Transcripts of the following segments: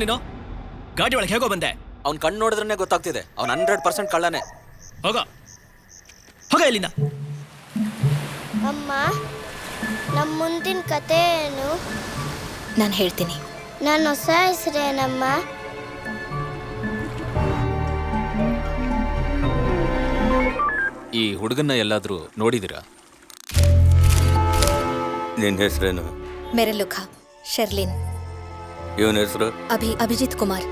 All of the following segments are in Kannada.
ನೀನು? ಗಾಡಿ ಒಳಗೆ ಹೇಗೋ ಬಂದೆ? ಅವ್ನ ಕಣ್ಣು ನೋಡಿದ್ರೆ ಗೊತ್ತಾಗ್ತಿದೆ, ಅವ್ನು 100% ಕಳ್ಳನೇ. ಹೋಗ ಹೋಗ ಇಲ್ಲಿಂದ. ಅಮ್ಮ, ನಮ್ಮ ಮುಂದಿನ ಕತೆ ಏನು? ನಾನು ಹೇಳ್ತೀನಿ. ನನ್ನ ಹೊಸ ಹೆಸರೇನಮ್ಮ? ಈ ಹುಡುಗನ್ನ ಎಲ್ಲಾದ್ರೂ ನೋಡಿದಿರಾ? ನಿನ್ನ ಹೆಸರೇನು? ಮೆರೆಲುಖಾ ಶರ್ಲಿನ್. ಇವನ ಹೆಸರು? ಅಭಿಜಿತ್ ಕುಮಾರ್.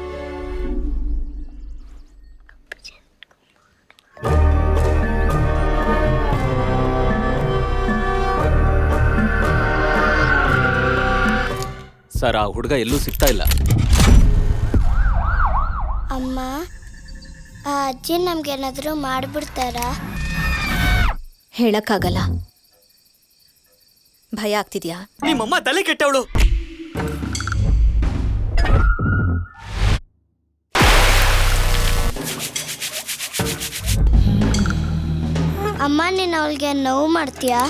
ಸರ್, ಆ ಹುಡುಗ ಎಲ್ಲೂ ಸಿಗ್ತಾ ಇಲ್ಲ. ಅಮ್ಮ, ಆ ಅಜ್ಜಿ ನಮ್ಗೇನಾದರೂ ಮಾಡಿಬಿಡ್ತಾರಾ? ಹೇಳಕ್ಕಾಗಲ್ಲ. ಭಯ ಆಗ್ತಿದ್ಯಾ? ನಿಮ್ಮಮ್ಮ ತಲೆ ಕೆಟ್ಟವಳು. ಅಮ್ಮ, ನೀನು ಅವಳಿಗೆ ನೋವು ಮಾಡ್ತೀಯಾ?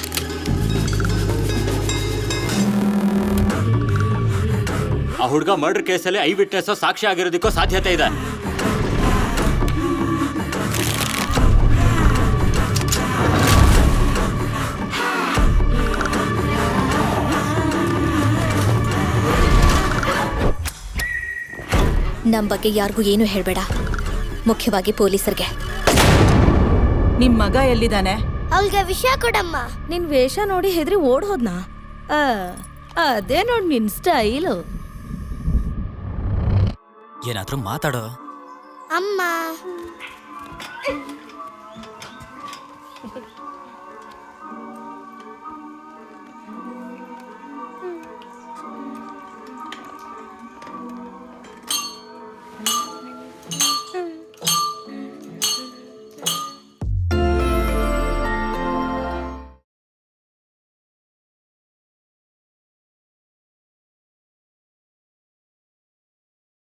ಆ ಹುಡುಗ ಮರ್ಡರ್ ಕೇಸಲ್ಲಿ ಐ ವಿಟ್ನೆಸ್ ಸಾಕ್ಷಿ ಆಗಿರೋದಕ್ಕೂ ಸಾಧ್ಯತೆ ಇದೆ. ನಮ್ಮ ಬಗ್ಗೆ ಯಾರಿಗೂ ಏನು ಹೇಳಬೇಡ, ಮುಖ್ಯವಾಗಿ ಪೊಲೀಸರಿಗೆ. ನಿಮ್ ಮಗ ಎಲ್ಲಿದ್ದಾನೆ? ಅವಳಿಗೆ ವಿಷಯ ಕೊಡಮ್ಮ. ನಿನ್ ವೇಷ ನೋಡಿ ಹೆದ್ರಿ ಓಡ್ ಹೋದ್ನಾ? ಅದೇ ನೋಡ್ ನಿನ್ ಸ್ಟೈಲು. ಏನಾದ್ರೂ ಮಾತಾಡೋ ಅಮ್ಮ.